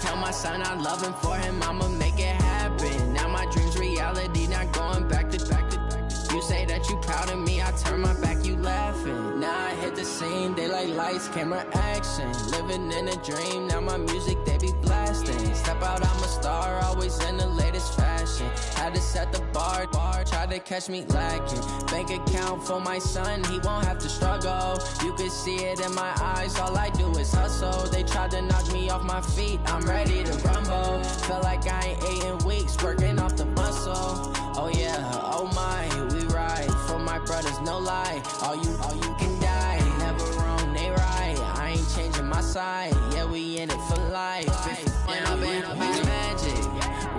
Tell my son I love him, for him I'ma make it happen. Now my dream's reality, not going back to. You say that you proud of me, I turn my back, you laughing. Now I hit the scene, they like lights, camera, action. Living in a dream, now my music they be blasting. Step out, I'm a star, always in the latest fashion. Had to set the bar, try to catch me lacking. Bank account for my son, he won't have to struggle. You can see it in my eyes, all I do is hustle. They tried to knock me off my feet, I'm ready to rumble. Feel like I ain't ate in weeks, working off the muscle. Oh yeah, oh my, we ride for my brothers, no lie. All you can die, never wrong, they right. I ain't changing my side, yeah, we in it for life. And I've been magic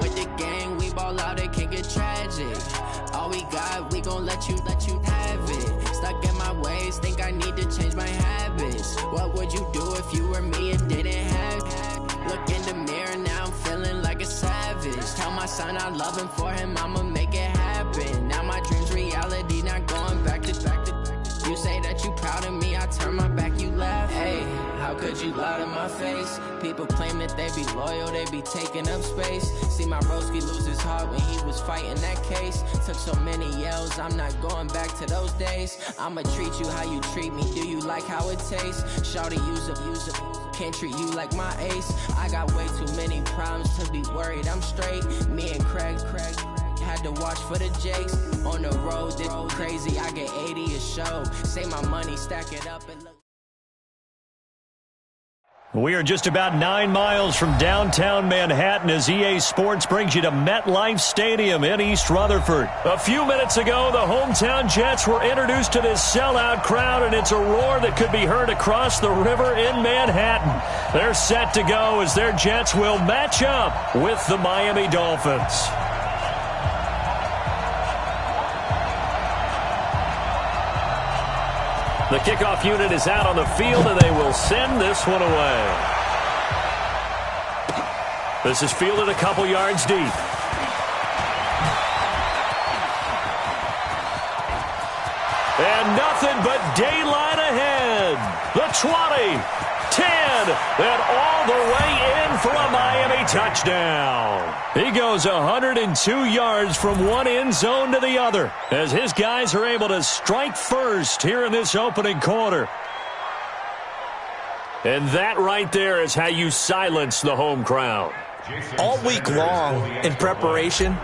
with the gang, we ball out, it can get tragic. All we got, we gon' let you have it. Stuck in my ways, think I need to change my habits. What would you do if you were me and didn't have it? Look in the mirror, now I'm feeling like a savage. Tell my son I love him, for him I'ma make it happen. Now my dream's reality, not going back to. You say that you proud of me, I turn my back, you laugh. Hey, how could you lie to my face? People claim that they be loyal, they be taking up space. See my broski lose his heart when he was fighting that case. Took so many yells, I'm not going back to those days. I'ma treat you how you treat me, do you like how it tastes? Shawty, use up, can't treat you like my ace. I got way too many problems to be worried, I'm straight. Me and Craig had to watch for the Jakes. On the road, this crazy, I get 80 a show. Save my money, stack it up and look. We are just about 9 miles from downtown Manhattan as EA Sports brings you to MetLife Stadium in East Rutherford. A few minutes ago, the hometown Jets were introduced to this sellout crowd, and it's a roar that could be heard across the river in Manhattan. They're set to go as their Jets will match up with the Miami Dolphins. The kickoff unit is out on the field, and they will send this one away. This is fielded a couple yards deep. And nothing but daylight ahead. The 20, 10, and all the way in for a Miami touchdown. He goes 102 yards from one end zone to the other as his guys are able to strike first here in this opening quarter. And that right there is how you silence the home crowd. All week long in preparation,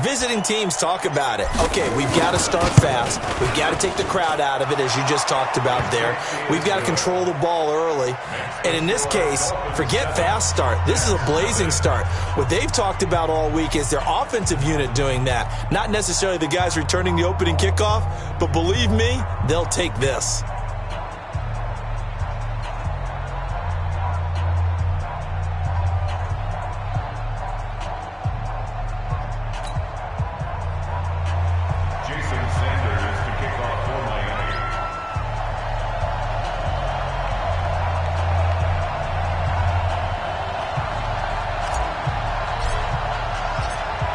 visiting teams talk about it. Okay, we've got to start fast. We've got to take the crowd out of it, as you just talked about there. We've got to control the ball early. And in this case, forget fast start. This is a blazing start. What they've talked about all week is their offensive unit doing that. Not necessarily the guys returning the opening kickoff, but believe me, they'll take this.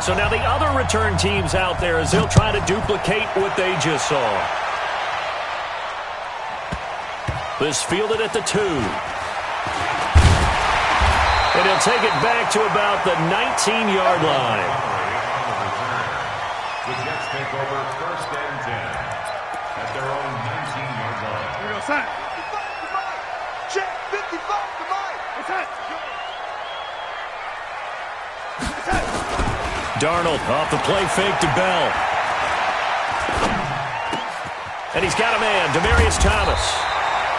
So now the other return teams out there as they'll try to duplicate what they just saw. This fielded at the 2. And he'll take it back to about the 19-yard line. The Jets take over 1st and 10 at their own 19-yard line. Here we go, son. 55 to Mike. Check, 55 to Mike. What's that? Darnold off the play fake to Bell. And he's got a man, Demetrius Thomas.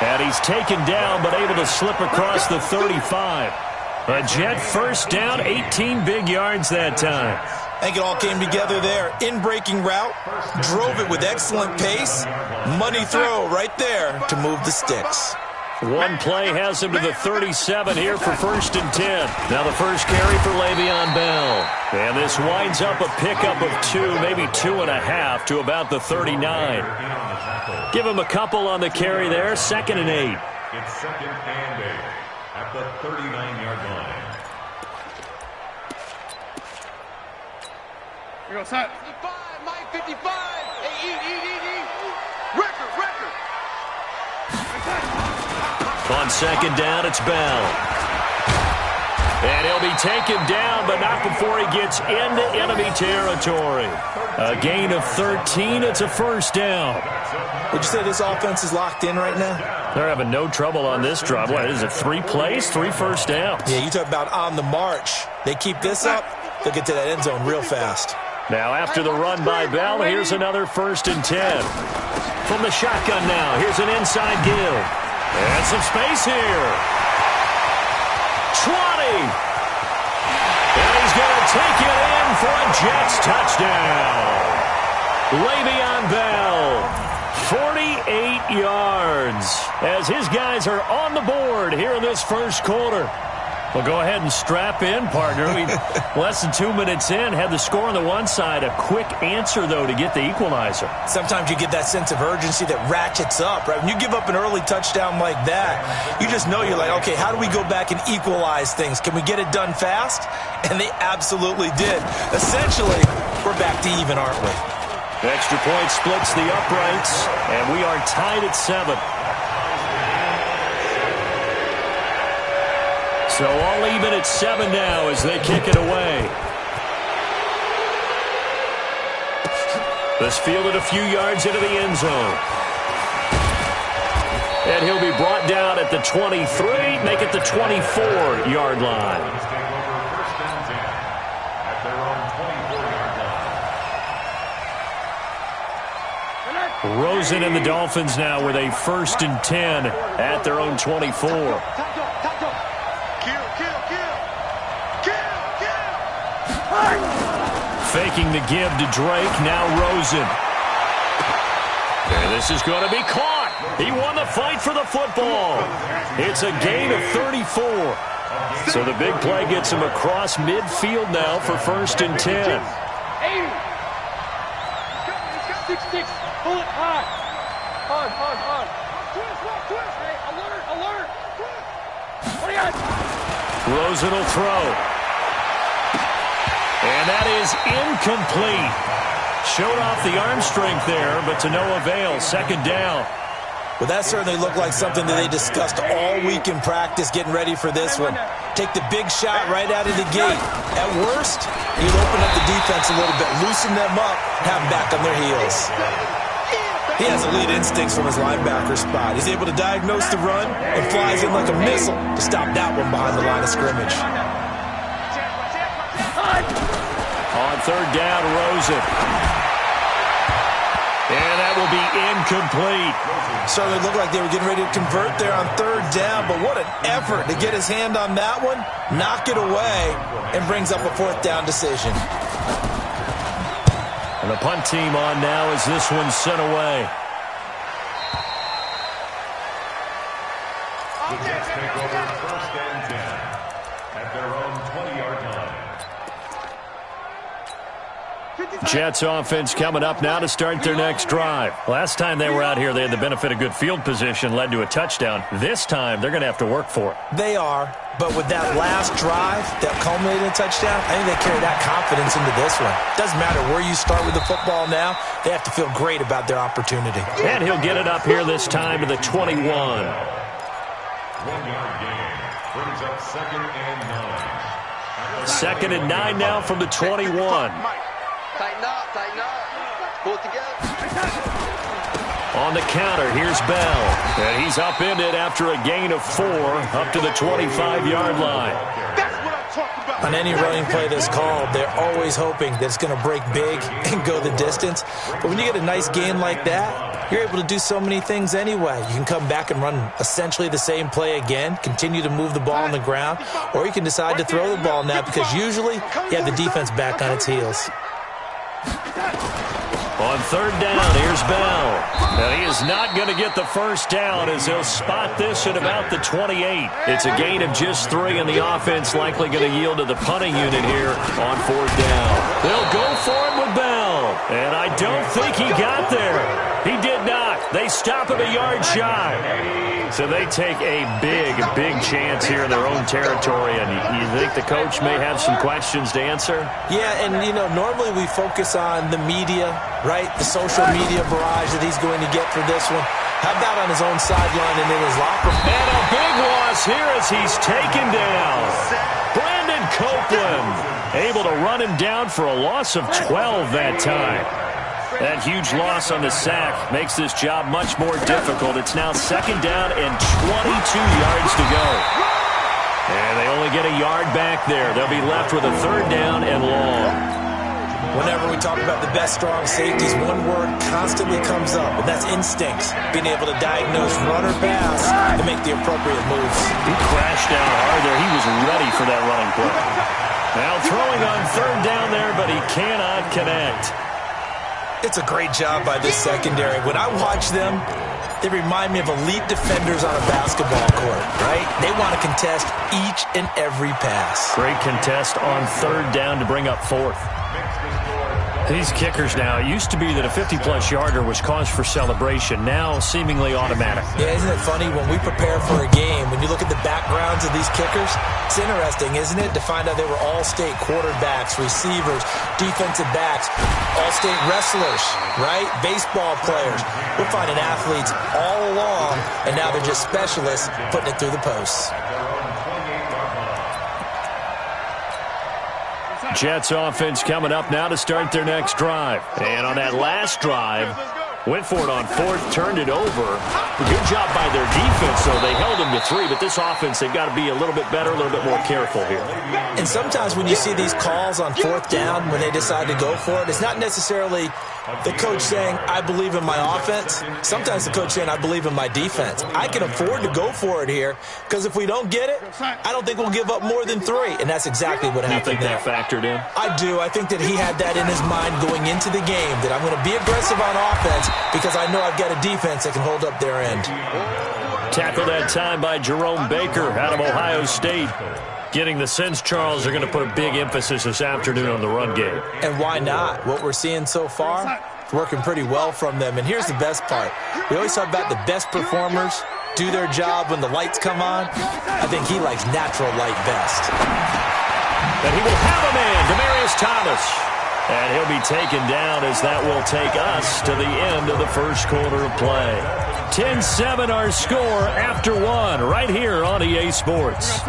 And he's taken down but able to slip across the 35. A Jet first down, 18 big yards that time. I think it all came together there. In-breaking route, drove it with excellent pace. Money throw right there to move the sticks. One play has him to the 37 here for 1st and 10. Now the first carry for Le'Veon Bell. And this winds up a pickup of 2, maybe 2.5 to about the 39. Give him a couple on the carry there, 2nd and 8. It's 2nd and 8 at the 39-yard line. Here we go, son. 55, Mike, 55. Hey, eat. Record. On 2nd down, it's Bell. And be taken down, but not before he gets into enemy territory. A gain of 13. It's a first down. Would you say this offense is locked in right now? They're having no trouble on this drive. What is it, 3 plays, 3 first downs? Yeah, you talk about on the march. They keep this up, they'll get to that end zone real fast. Now, after the run by Bell, here's another 1st and 10. From the shotgun now, here's an inside give. And some space here. 20. And he's going to take it in for a Jets touchdown. Le'Veon Bell, 48 yards, as his guys are on the board here in this first quarter. Well, go ahead and strap in, partner. We less than 2 minutes in, had the score on the one side. A quick answer, though, to get the equalizer. Sometimes you get that sense of urgency that ratchets up, right? When you give up an early touchdown like that, you just know you're like, okay, how do we go back and equalize things? Can we get it done fast? And they absolutely did. Essentially, we're back to even, aren't we? Extra point splits the uprights, and we are tied at 7. So all even at 7 now as they kick it away. This fielded a few yards into the end zone. And he'll be brought down at the 23, make it the 24-yard line. Rosen and the Dolphins now with a 1st and 10 at their own 24. Faking the give to Drake, now Rosen. And this is going to be caught. He won the fight for the football. It's a gain of 34. So the big play gets him across midfield now for 1st and 10. 6-6. Pull it hard. Hard. Twist. Hey, alert. What do you got? Rosen will throw. And that is incomplete. Showed off the arm strength there, but to no avail. 2nd down. Well, that certainly looked like something that they discussed all week in practice getting ready for this one. Take the big shot right out of the gate. At worst, you'd open up the defense a little bit, loosen them up, have them back on their heels. He has elite instincts from his linebacker spot. He's able to diagnose the run and flies in like a missile to stop that one behind the line of scrimmage. On 3rd down, Rosen. And that will be incomplete. Certainly looked like they were getting ready to convert there on 3rd down, but what an effort to get his hand on that one, knock it away, and brings up a 4th down decision. And the punt team on now as this one's sent away. The Jets take over 1st and 10 at their own 20-yard line. Jets offense coming up now to start their next drive. Last time they were out here, they had the benefit of good field position, led to a touchdown. This time, they're going to have to work for it. They are, but with that last drive that culminated in a touchdown, I think they carry that confidence into this one. Doesn't matter where you start with the football now, they have to feel great about their opportunity. And he'll get it up here this time to the 21. 1-yard gain brings up 2nd and 9. 2nd and 9 now from the 21. Tighten up. Pull it together. On the counter, here's Bell. And he's upended after a gain of 4 up to the 25-yard line. That's what I'm talking about. On any running play that's called, they're always hoping that it's going to break big and go the distance. But when you get a nice gain like that, you're able to do so many things anyway. You can come back and run essentially the same play again, continue to move the ball on the ground, or you can decide to throw the ball now because usually you have the defense back on its heels. On 3rd down, here's Bell. Now, he is not going to get the 1st down as he'll spot this at about the 28. It's a gain of just 3, and the offense likely going to yield to the punting unit here on 4th down. They'll go for it with Bell, and I don't think he got there. He did not. They stop him a yard shy. So they take a big chance here in their own territory, and you think the coach may have some questions to answer? Yeah, and, normally we focus on the media, right? The social media barrage that he's going to get for this one. How about on his own sideline and in his locker room? And a big loss here as he's taken down. Brandon able to run him down for a loss of 12 that time. That huge loss on the sack makes this job much more difficult. It's now 2nd down and 22 yards to go. And they only get a yard back there. They'll be left with a 3rd down and long. Whenever we talk about the best strong safeties, one word constantly comes up, and that's instincts. Being able to diagnose run or pass and make the appropriate moves. He crashed down hard there. He was ready for that running play. Now throwing on 3rd down there, but he cannot connect. It's a great job by this secondary. When I watch them, they remind me of elite defenders on a basketball court, right? They want to contest each and every pass. Great contest on 3rd down to bring up 4th. These kickers now, it used to be that a 50-plus yarder was cause for celebration, now seemingly automatic. Yeah, isn't it funny? When we prepare for a game, when you look at the backgrounds of these kickers, it's interesting, isn't it, to find out they were all-state quarterbacks, receivers, defensive backs, all-state wrestlers, right? Baseball players. We're finding athletes all along, and now they're just specialists putting it through the posts. Jets offense coming up now to start their next drive. And on that last drive, went for it on 4th, turned it over. Good job by their defense, though. They held them to 3, but this offense, they've got to be a little bit better, a little bit more careful here. And sometimes when you see these calls on 4th down, when they decide to go for it, it's not necessarily the coach saying, I believe in my offense. Sometimes the coach saying, I believe in my defense. I can afford to go for it here because if we don't get it, I don't think we'll give up more than 3. And that's exactly what happened. You think that factored in? I do. I think that he had that in his mind going into the game, that I'm going to be aggressive on offense because I know I've got a defense that can hold up their end. Tackled that time by Jerome Baker out of Ohio State. Getting the sense, Charles, are going to put a big emphasis this afternoon on the run game. And why not? What we're seeing so far, working pretty well from them. And here's the best part. We always talk about the best performers do their job when the lights come on. I think he likes natural light best. And he will have a man, Demetrius Thomas. And he'll be taken down as that will take us to the end of the first quarter of play. 10-7 our score after 1 right here on EA Sports.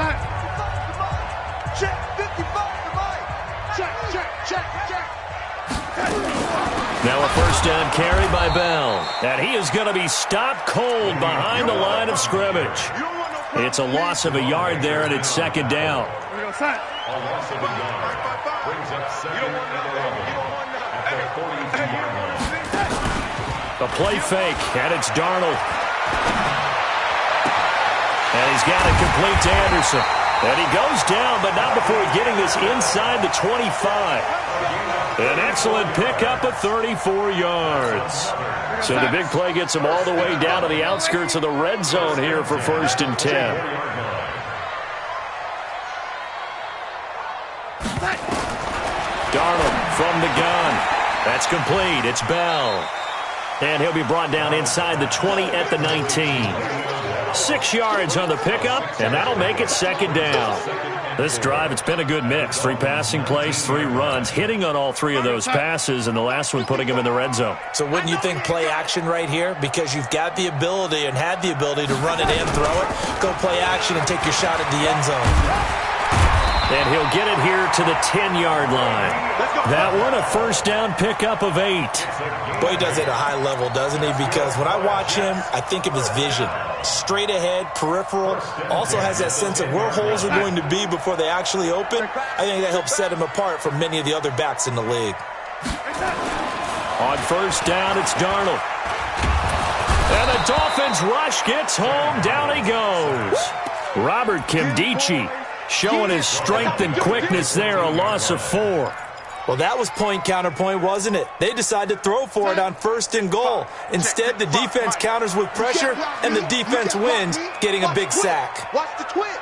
Now a 1st down carry by Bell. And he is going to be stopped cold behind the line of scrimmage. It's a loss of a yard there, and it's 2nd down. A play fake, and it's Darnold. And he's got it complete to Anderson. And he goes down, but not before getting this inside the 25. An excellent pickup of 34 yards. So the big play gets him all the way down to the outskirts of the red zone here for 1st and 10. Darnold from the gun. That's complete. It's Bell. And he'll be brought down inside the 20 at the 19. 6 yards on the pickup, and that'll make it 2nd down. This drive, it's been a good mix. 3 passing plays, 3 runs, hitting on all 3 of those passes, and the last one putting him in the red zone. So wouldn't you think play action right here? Because you've got the ability and had the ability to run it and throw it. Go play action and take your shot at the end zone. And he'll get it here to the 10-yard line. That one, a 1st down pickup of 8. Boy, he does it at a high level, doesn't he? Because when I watch him, I think of his vision. Straight ahead, peripheral. Also has that sense of where holes are going to be before they actually open. I think that helps set him apart from many of the other backs in the league. On 1st down, it's Darnold. And the Dolphins rush gets home. Down he goes. Robert Kimdichie showing his strength and quickness there, a loss of 4. Well, that was point counterpoint, wasn't it? They decided to throw for it on 1st and goal. Instead, the defense counters with pressure, and the defense wins, getting a big sack. Watch the twist.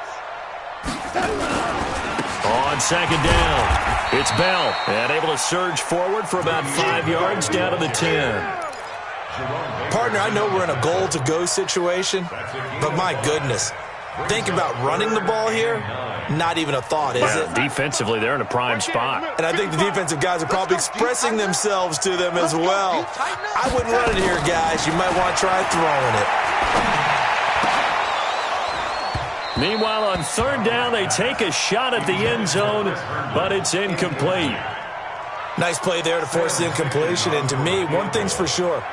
On 2nd down, it's Bell, and able to surge forward for about 5 yards down to the 10. Partner, I know we're in a goal-to-go situation, but my goodness, think about running the ball here. Not even a thought, is it? Defensively, they're in a prime spot. And I think the defensive guys are probably expressing themselves to them as well. I wouldn't run it here, guys. You might want to try throwing it. Meanwhile, on third down, they take a shot at the end zone, but it's incomplete. Nice play there to force the incompletion. And to me, one thing's for sure.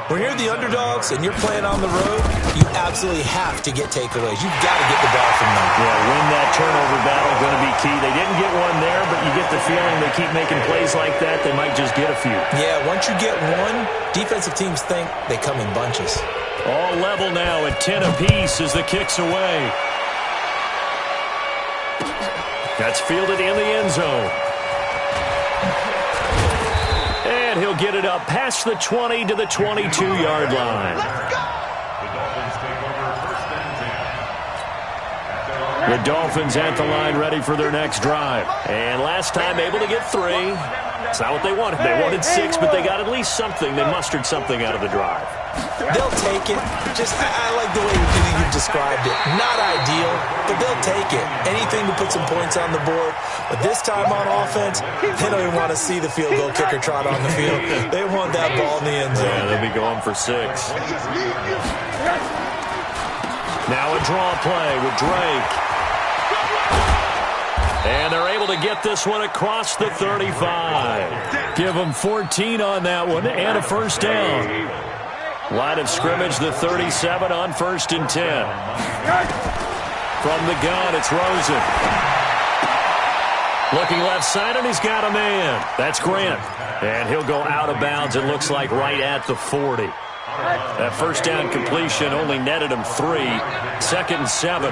When you're the underdogs and you're playing on the road, you absolutely have to get takeaways. You've got to get the ball from them. Yeah, win that turnover battle, going to be key. They didn't get one there, but you get the feeling they keep making plays like that, they might just get a few. Yeah, once you get one, defensive teams think they come in bunches. All level now at 10 apiece as the kick's away. That's fielded in the end zone. And he'll get it up past the 20 to the 22-yard line. The Dolphins at the line ready for their next drive. And last time able to get 3. It's not what they wanted. They wanted 6, but they got at least something. They mustered something out of the drive. They'll take it. I like the way you described it. Not ideal, but they'll take it. Anything to put some points on the board. But this time on offense, they don't even want to see the field goal kicker trot on the field. They want that ball in the end zone. Yeah, they'll be going for 6. Now a draw play with Drake. And they're able to get this one across the 35. Give them 14 on that one and a first down. Line of scrimmage, the 37 on 1st and 10. From the gun, it's Rosen. Looking left side, and he's got a man. That's Grant. And he'll go out of bounds, it looks like, right at the 40. That first down completion only netted him 3. 2nd and 7.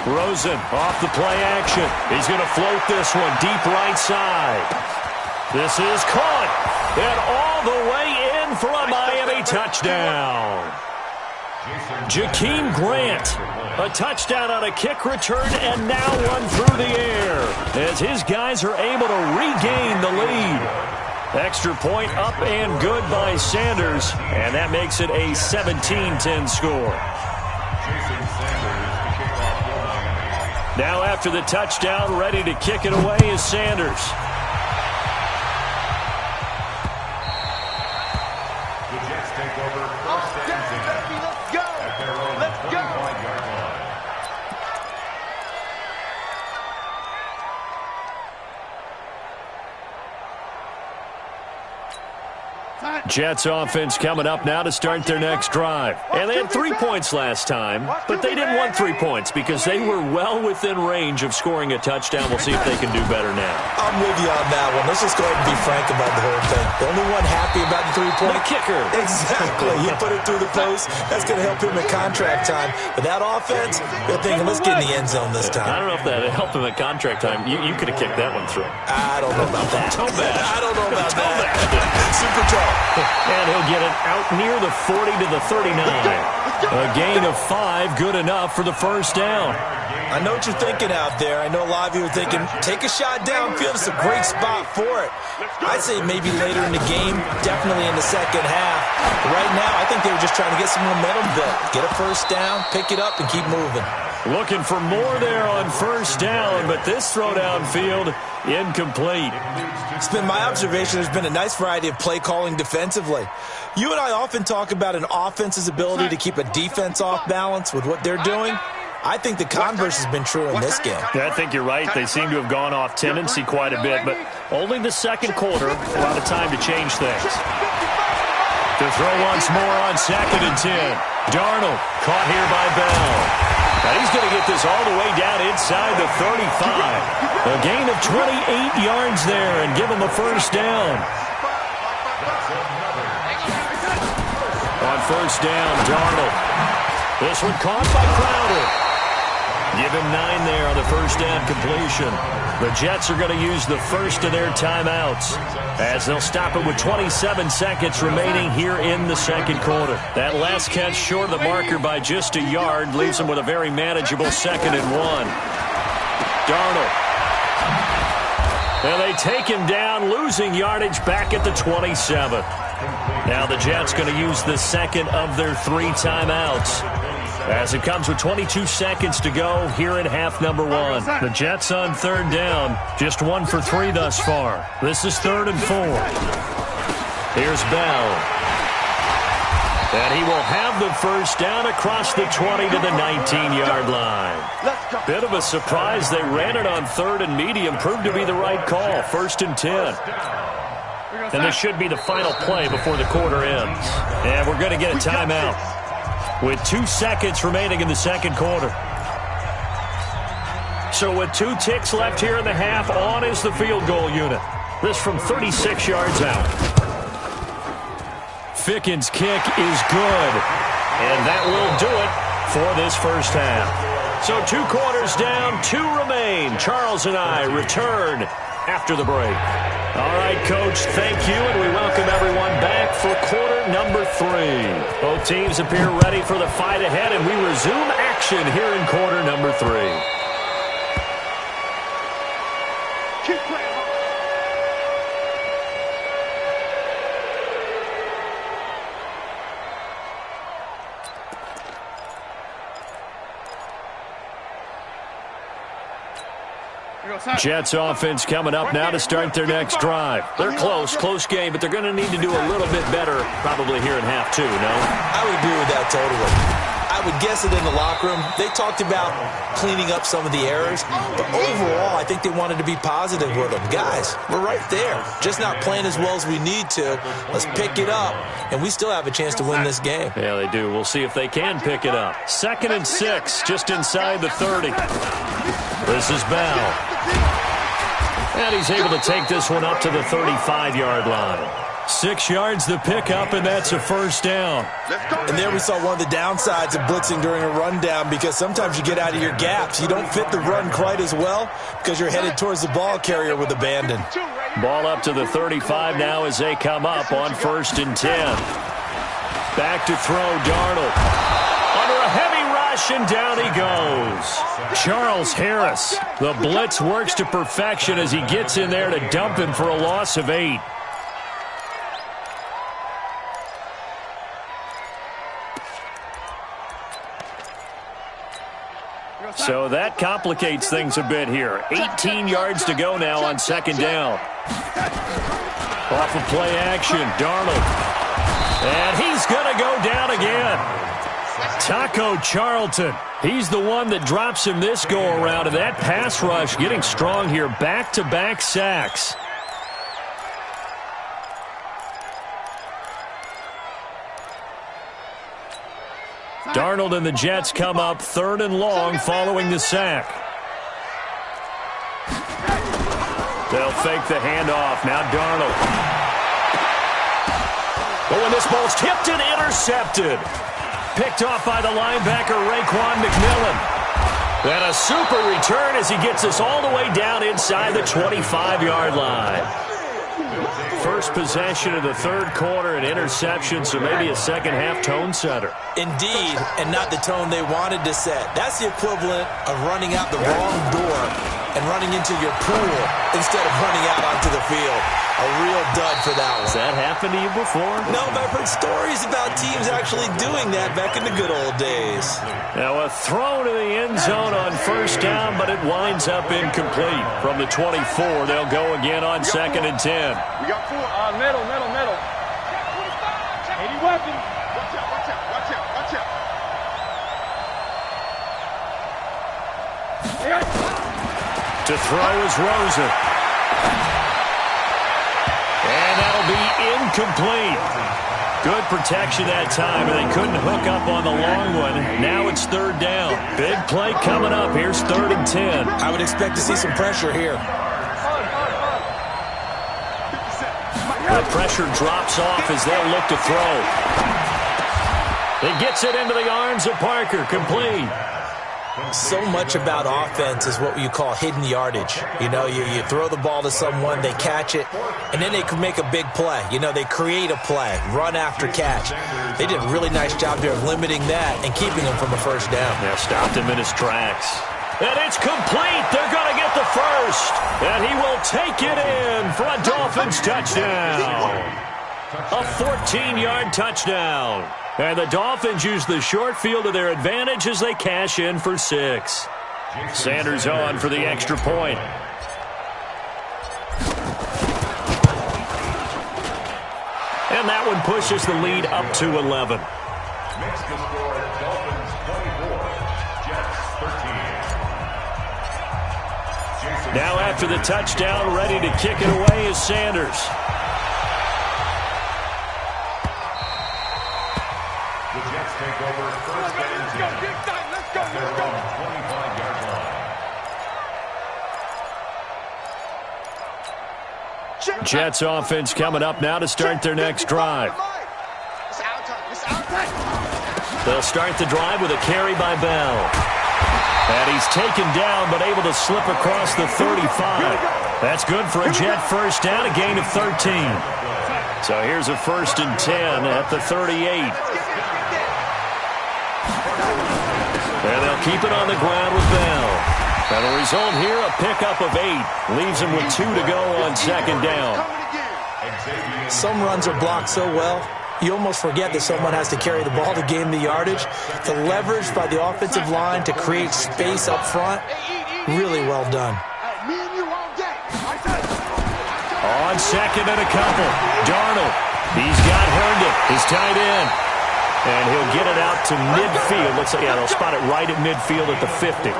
Rosen off the play action. He's going to float this one deep right side. This is caught. And all the way in for a Miami touchdown. Jakeem Grant. A touchdown on a kick return and now one through the air as his guys are able to regain the lead. Extra point up and good by Sanders, and that makes it a 17-10 score. Now after the touchdown, ready to kick it away is Sanders. The Jets take over first and 10. Let's go! Let's go! Jets offense coming up now to start their next drive. And they had 3 points last time, but they didn't want 3 points because they were well within range of scoring a touchdown. We'll see if they can do better now. I'm with you on that one. Let's just go ahead and be frank about the whole thing. The only one happy about the 3-point. The kicker. Exactly. He put it through the post. That's going to help him at contract time. But that offense, they're thinking, let's get in the end zone this time. I don't know if that helped him at contract time. You could have kicked that one through. I don't know about that. I don't know about that. Super tall. And he'll get it out near the 40 to the 39. A gain of 5, good enough for the first down. I know what you're thinking out there. I know a lot of you are thinking, take a shot downfield. It's a great spot for it. I'd say maybe later in the game, definitely in the second half. But right now, I think they were just trying to get some momentum built. Get a first down, pick it up, and keep moving. Looking for more there on first down, but this throw downfield, incomplete. It's been my observation there's been a nice variety of play calling defensively. You and I often talk about an offense's ability to keep a defense off balance with what they're doing. I think the converse has been true in this game. Yeah, I think you're right. They seem to have gone off tendency quite a bit, but only the second quarter, a lot of time to change things. To throw once more on 2nd and 10. Darnold caught here by Bell. And he's going to get this all the way down inside the 35. A gain of 28 yards there and give him a first down. On first down, Darnold. This one caught by Crowder. Give him 9 there on the first down completion. The Jets are going to use the first of their timeouts as they'll stop it with 27 seconds remaining here in the second quarter. That last catch short of the marker by just a yard leaves them with a very manageable 2nd and 1. Darnold. And they take him down, losing yardage back at the 27. Now the Jets going to use the second of their 3 timeouts as it comes with 22 seconds to go here in half number 1. The Jets on third down, just 1 for 3 thus far. This is 3rd and 4. Here's Bell. And he will have the first down across the 20 to the 19-yard line. Bit of a surprise. They ran it on 3rd and medium. Proved to be the right call. 1st and 10. And this should be the final play before the quarter ends. And we're going to get a timeout with 2 seconds remaining in the second quarter. So with 2 ticks left here in the half, on is the field goal unit. This from 36 yards out. Ficken's kick is good. And that will do it for this first half. So 2 quarters down, 2 remain. Charles and I return after the break. All right, Coach, thank you, and we welcome everyone back for quarter number 3. Both teams appear ready for the fight ahead, and we resume action here in quarter number 3. Jets offense coming up now to start their next drive. They're close game, but they're going to need to do a little bit better probably here in half 2, no? I would agree with that totally. I would guess it in the locker room. They talked about cleaning up some of the errors, but overall, I think they wanted to be positive with them. Guys, we're right there. Just not playing as well as we need to. Let's pick it up, and we still have a chance to win this game. Yeah, they do. We'll see if they can pick it up. 2nd and 6, just inside the 30. This is Bell. And he's able to take this one up to the 35-yard line. 6 yards the pickup, and that's a first down. And there we saw one of the downsides of blitzing during a rundown, because sometimes you get out of your gaps. You don't fit the run quite as well because you're headed towards the ball carrier with abandon. Ball up to the 35 now as they come up on 1st and 10. Back to throw, Darnold. Under a heavy rush, and down he goes. Charles Harris. The blitz works to perfection as he gets in there to dump him for a loss of 8. So that complicates things a bit here. 18 yards to go now on 2nd down. Off of play action, Darnold. And he's going to go down again. Taco Charlton. He's the one that drops him this go-around, and that pass rush getting strong here. Back-to-back sacks. Darnold and the Jets come up 3rd and long following the sack. They'll fake the handoff. Now Darnold. But when this ball's tipped and intercepted. Picked off by the linebacker, Raekwon McMillan. And a super return as he gets us all the way down inside the 25-yard line. First possession of the 3rd quarter, an interception, so maybe a second-half tone setter. Indeed, and not the tone they wanted to set. That's the equivalent of running out the wrong door and running into your pool instead of running out onto the field. A real dud for that one. Has that happened to you before? No, but I've heard stories about teams actually doing that back in the good old days. Now a throw to the end zone on 1st down, but it winds up incomplete. From the 24, they'll go again on 2nd and 10. We got 4. Middle. 80 weapons. Watch out. To throw is Rosen. And that'll be incomplete. Good protection that time, and they couldn't hook up on the long one. Now it's 3rd down. Big play coming up. Here's 3rd and 10. I would expect to see some pressure here. The pressure drops off as they'll look to throw. He gets it into the arms of Parker. Complete. So much about offense is what you call hidden yardage. You know, you throw the ball to someone, they catch it, and then they can make a big play. You know, they create a play, run after catch. They did a really nice job there of limiting that and keeping him from a 1st down. Yeah, stopped him in his tracks. And it's complete. They're going to get the first. And he will take it in for a Dolphins touchdown. A 14-yard touchdown. And the Dolphins use the short field to their advantage as they cash in for 6. Sanders on for the extra point. And that one pushes the lead up to 11. Makes the score Dolphins 24, Jets 13. Now after the touchdown, ready to kick it away is Sanders. The Jets take over first and 10. Let's go. Their own 25-yard line. Jets offense coming up now to start their next drive. They'll start the drive with a carry by Bell. And he's taken down but able to slip across the 35. That's good for a Jet first down, a gain of 13. So here's a 1st and 10 at the 38. And they'll keep it on the ground with Bell. And the result here, a pickup of 8. Leaves him with 2 to go on 2nd down. Some runs are blocked so well, you almost forget that someone has to carry the ball to gain the yardage. The leverage by the offensive line to create space up front, really well done. On 2nd and a couple, Darnold. He's got Herndon, his tight end. And he'll get it out to midfield. Looks like, yeah, they'll spot it right at midfield at the 50.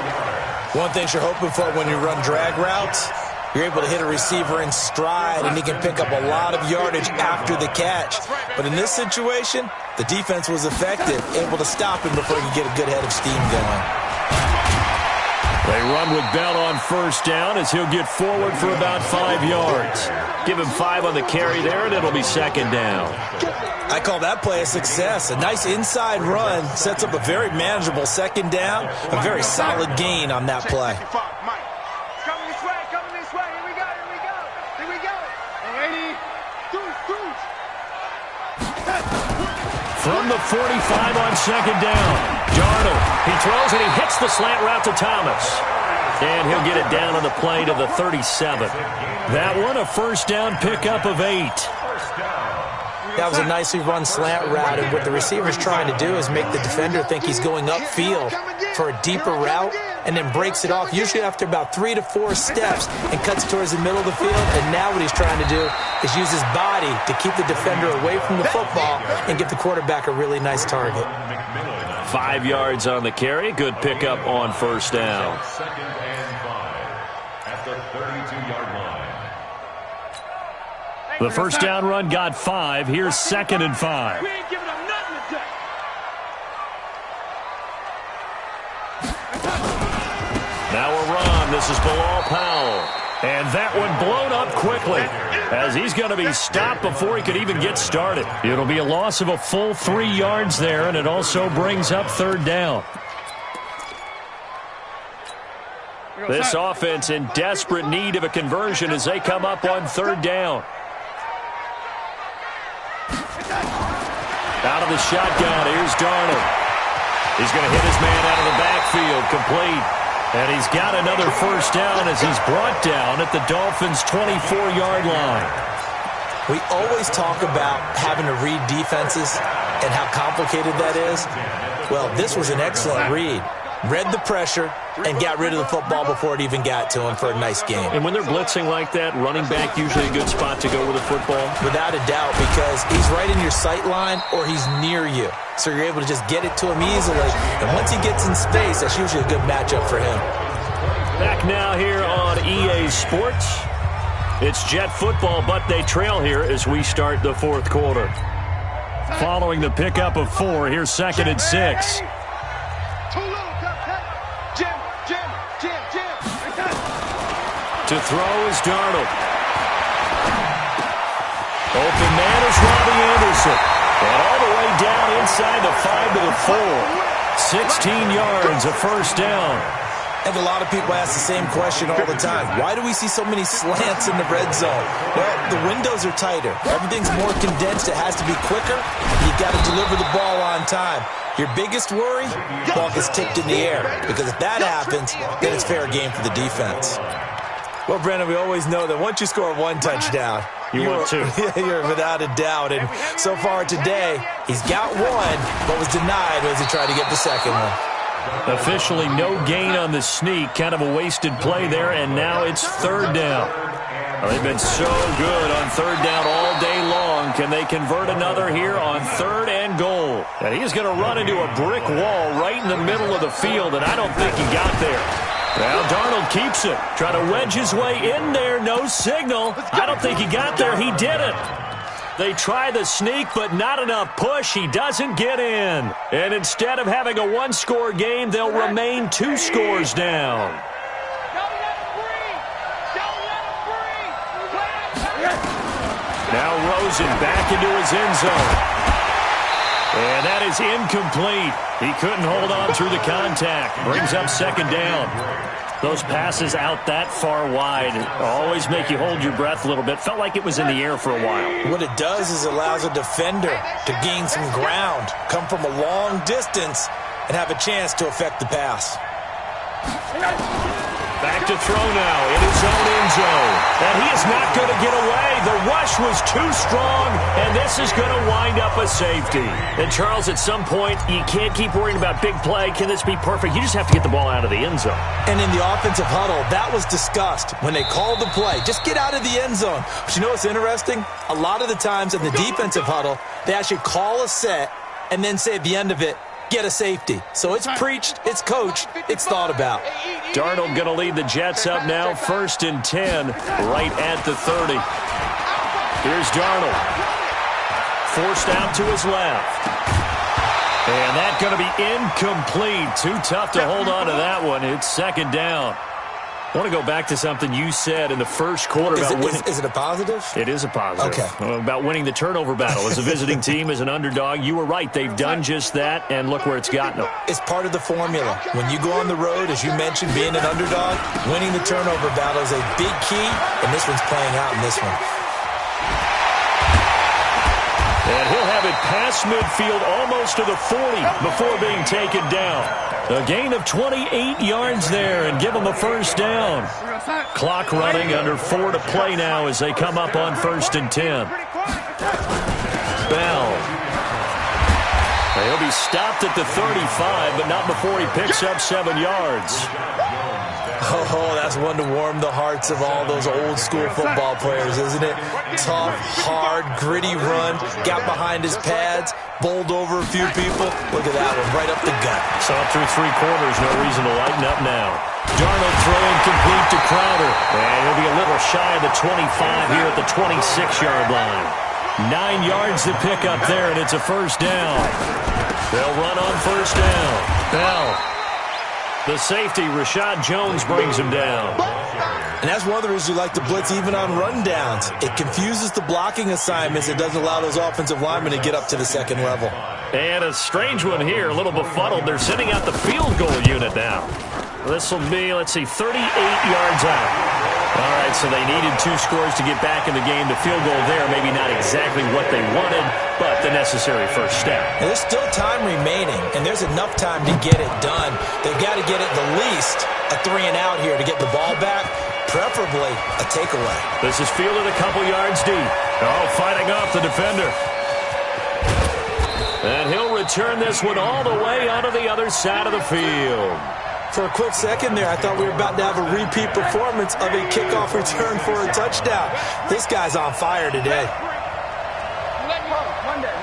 One thing you're hoping for when you run drag routes, you're able to hit a receiver in stride, and he can pick up a lot of yardage after the catch. But in this situation, the defense was effective, able to stop him before he could get a good head of steam going. They run with Bell on 1st down as he'll get forward for about 5 yards. Give him 5 on the carry there, and it'll be 2nd down. I call that play a success. A nice inside run sets up a very manageable 2nd down, a very solid gain on that play. Coming this way. Here we go. Ready? From the 45 on 2nd down, Darnold. He throws and he hits the slant route to Thomas. And he'll get it down on the play to the 37. That one, a 1st down pickup of 8. That was a nicely run slant route, and what the receiver's trying to do is make the defender think he's going upfield for a deeper route and then breaks it off, usually after about 3 to 4 steps, and cuts towards the middle of the field. And now what he's trying to do is use his body to keep the defender away from the football and give the quarterback a really nice target. 5 yards on the carry. Good pickup on 1st down. 2nd and 5 at the 32-yard line. The 1st down run got 5. Here's 2nd and 5. We ain't giving them nothing today. Now a run. This is Bilal Powell. And that one blown up quickly as he's going to be stopped before he could even get started. It'll be a loss of a full 3 yards there, and it also brings up 3rd down. This offense in desperate need of a conversion as they come up on 3rd down. Out of the shotgun, here's Darnold. He's going to hit his man out of the backfield, complete. And he's got another 1st down as he's brought down at the Dolphins' 24-yard line. We always talk about having to read defenses and how complicated that is. Well, this was an excellent read. Read the pressure and got rid of the football before it even got to him for a nice game. And when they're blitzing like that, running back usually a good spot to go with the football? Without a doubt, because he's right in your sight line or he's near you. So you're able to just get it to him easily. And once he gets in space, that's usually a good matchup for him. Back now here on EA Sports. It's Jet football, but they trail here as we start the 4th quarter. Following the pickup of 4, here's 2nd and 6. To throw is Darnold. Open man is Robbie Anderson. And all the way down inside the 5 to the 4. 16 yards, a 1st down. I think a lot of people ask the same question all the time. Why do we see so many slants in the red zone? Well, the windows are tighter. Everything's more condensed. It has to be quicker. You've got to deliver the ball on time. Your biggest worry, ball gets tipped in the air. Because if that happens, then it's fair game for the defense. Well, Brendan, we always know that once you score 1 touchdown, want 2. You're without a doubt. And so far today, he's got 1, but was denied as he tried to get the 2nd one. Officially no gain on the sneak. Kind of a wasted play there, and now it's 3rd down. Well, they've been so good on 3rd down all day long. Can they convert another here on 3rd and goal? And he's going to run into a brick wall right in the middle of the field, and I don't think he got there. Now Darnold keeps it. Trying to wedge his way in there. No signal. I don't think he got there. He didn't. They try the sneak, but not enough push. He doesn't get in. And instead of having a one-score game, they'll remain 2 scores down. Now Rosen back into his end zone. And that is incomplete. He couldn't hold on through the contact. Brings up 2nd down. Those passes out that far wide always make you hold your breath a little bit. Felt like it was in the air for a while. What it does is it allows a defender to gain some ground, come from a long distance, and have a chance to affect the pass. Back to throw now in his own end zone. And he is not going to get away. The rush was too strong, and this is going to wind up a safety. And, Charles, at some point, you can't keep worrying about big play. Can this be perfect? You just have to get the ball out of the end zone. And in the offensive huddle, that was discussed when they called the play. Just get out of the end zone. But you know what's interesting? A lot of the times in the defensive huddle, they actually call a set and then say at the end of it, get a safety. So it's preached, it's coached, it's thought about. Darnold going to lead the Jets up now, 1st and 10, right at the 30. Here's Darnold. Forced out to his left. And that's going to be incomplete. Too tough to hold on to that one. It's 2nd down. I want to go back to something you said in the first quarter about winning. Is it a positive? It is a positive. Okay. About winning the turnover battle. As a visiting team, as an underdog, you were right. They've done just that, and look where it's gotten them. It's part of the formula. When you go on the road, as you mentioned, being an underdog, winning the turnover battle is a big key, and this one's playing out in this one. And he'll have it past midfield almost to the 40 before being taken down. A gain of 28 yards there and give them a 1st down. Clock running, under 4 to play now as they come up on 1st and 10. Bell. He'll be stopped at the 35, but not before he picks up 7 yards. Oh, that's one to warm the hearts of all those old-school football players, isn't it? Tough, hard, gritty run, got behind his pads, bowled over a few people. Look at that one, right up the gut. Saw it through 3 quarters, no reason to lighten up now. Darnold throwing complete to Crowder. And he'll be a little shy of the 25 here at the 26-yard line. 9 yards to pick up there, and it's a 1st down. They'll run on 1st down. Bell. The safety, Rashad Jones, brings him down. And that's one of the reasons you like to blitz even on rundowns. It confuses the blocking assignments. It doesn't allow those offensive linemen to get up to the 2nd level. And a strange one here, a little befuddled. They're sending out the field goal unit now. This will be, 38 yards out. All right, so they needed 2 scores to get back in the game. The field goal there, maybe not exactly what they wanted, but the necessary 1st step. And there's still time remaining, and there's enough time to get it done. They've got to get at the least a 3-and-out here to get the ball back, preferably a takeaway. This is fielded a couple yards deep. Oh, fighting off the defender. And he'll return this one all the way onto the other side of the field. For a quick second there, I thought we were about to have a repeat performance of a kickoff return for a touchdown. This guy's on fire today. Monday.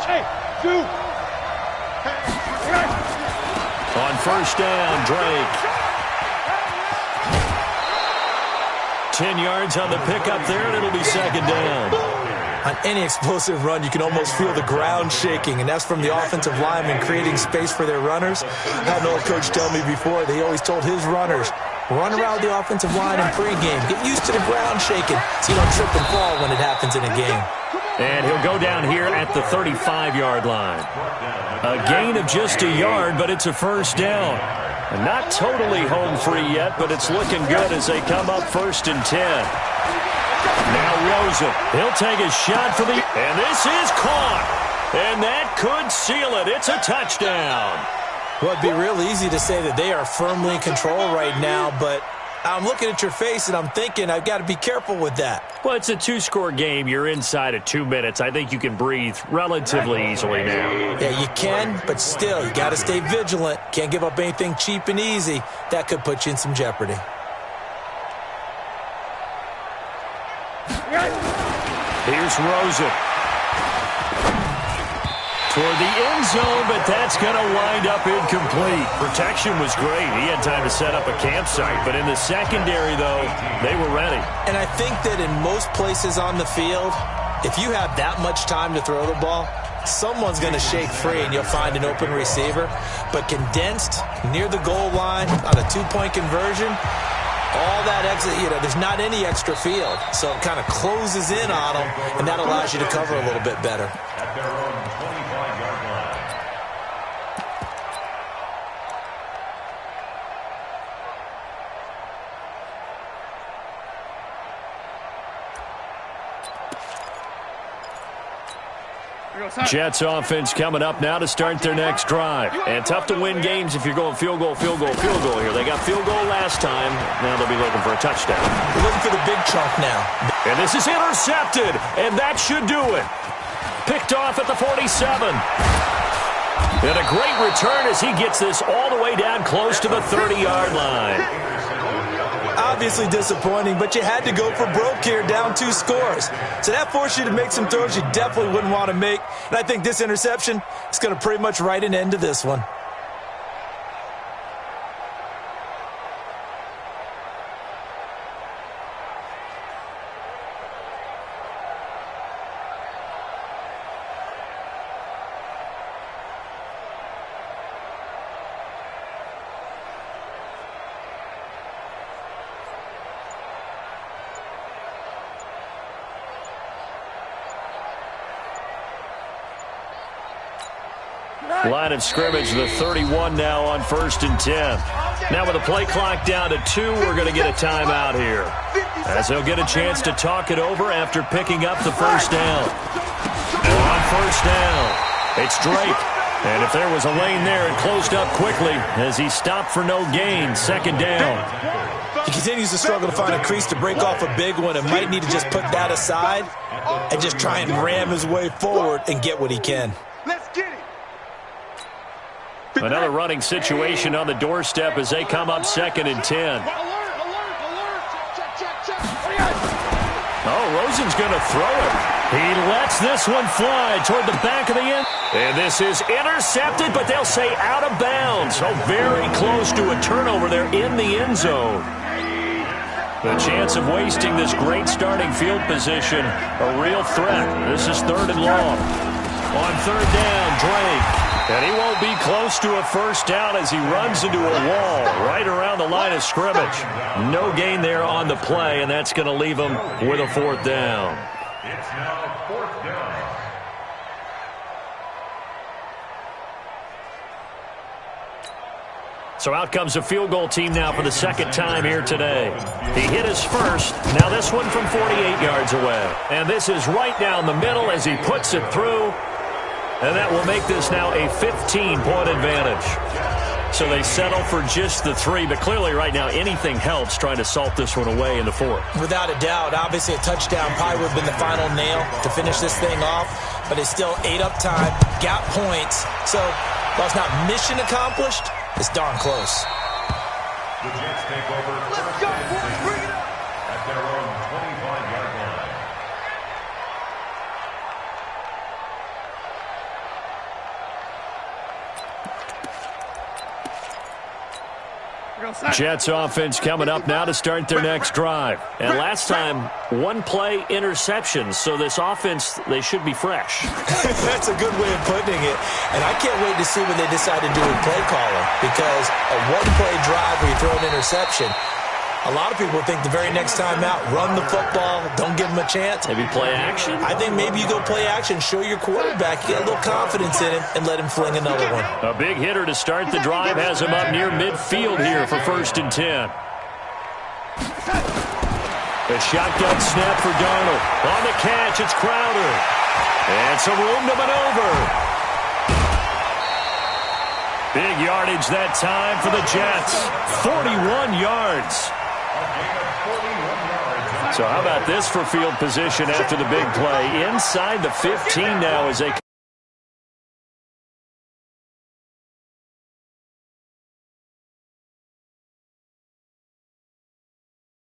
Hey, two. On 1st down, Drake. 10 yards on the pickup there, and it'll be 2nd down. On any explosive run, you can almost feel the ground shaking, and that's from the offensive linemen creating space for their runners. I had an old coach tell me before, they always told his runners, run around the offensive line in pregame. Get used to the ground shaking so you don't trip and fall when it happens in a game. And he'll go down here at the 35-yard line. A gain of just a yard, but it's a 1st down. And not totally home free yet, but it's looking good as they come up 1st and 10. Now Rosen, he'll take a shot for and this is caught. And that could seal it. It's a touchdown. Well, it'd be real easy to say that they are firmly in control right now, but I'm looking at your face and I'm thinking I've got to be careful with that. Well, it's a 2-score game. You're inside of 2 minutes. I think you can breathe relatively easily now. Yeah, you can, but still, you got to stay vigilant. Can't give up anything cheap and easy. That could put you in some jeopardy. Here's here's Rosen. Toward the end zone, but that's going to wind up incomplete. Protection was great. He had time to set up a campsite, but in the secondary, though, they were ready. And I think that in most places on the field, if you have that much time to throw the ball, someone's going to shake free and you'll find an open receiver. But condensed near the goal line on a two-point conversion, all that exit, there's not any extra field. So it kind of closes in on them, and that allows you to cover a little bit better. At their own 25-yard line. Jets offense coming up now to start their next drive. And tough to win games if you're going field goal here. They got field goal last time. Now they'll be looking for a touchdown. They're looking for the big chunk now. And this is intercepted, and that should do it. Picked off at the 47. And a great return as he gets this all the way down close to the 30-yard line. Obviously disappointing, but you had to go for broke here, down 2 scores. So that forced you to make some throws you definitely wouldn't want to make. And I think this interception is going to pretty much write an end to this one. Line of scrimmage, the 31 now on 1st and 10. Now with the play clock down to 2, we're going to get a timeout here, as they'll get a chance to talk it over after picking up the first down. And on first down, it's Drake. And if there was a lane there, it closed up quickly as he stopped for no gain. 2nd down. He continues to struggle to find a crease to break off a big one and might need to just put that aside and just try and ram his way forward and get what he can. Let's get it. Another running situation on the doorstep as they come up 2nd and 10. Alert. Check. Oh, Rosen's going to throw it. He lets this one fly toward the back of the end. And this is intercepted, but they'll say out of bounds. So very close to a turnover there in the end zone. The chance of wasting this great starting field position, a real threat. This is 3rd and long. On 3rd down, Drake. And he won't be close to a first down as he runs into a wall right around the line of scrimmage. No gain there on the play, and that's going to leave him with a 4th down. It's now 4th down. So out comes a field goal team now for the 2nd time here today. He hit his first. Now this one from 48 yards away. And this is right down the middle as he puts it through. And that will make this now a 15-point advantage. So they settle for just the 3, but clearly right now anything helps trying to salt this one away in the 4th. Without a doubt, obviously a touchdown probably would have been the final nail to finish this thing off, but it's still 8 up time, got points. So while it's not mission accomplished, it's darn close. The Jets take over. Let's go, boys. Bring it up. At their own 25-yard line. Jets offense coming up now to start their next drive. And last time, 1-play interceptions. So this offense, they should be fresh. That's a good way of putting it. And I can't wait to see what they decide to do with play calling. Because a 1-play drive where you throw an interception, a lot of people think the very next time out, run the football, don't give them a chance. Maybe play action? I think maybe you go play action, show your quarterback, get a little confidence in him, and let him fling another one. A big hitter to start the drive has him up near midfield here for 1st and 10. A shotgun snap for Darnold. On the catch, it's Crowder. And some room to maneuver. Big yardage that time for the Jets. 41 yards. So how about this for field position after the big play? Inside the 15 now as they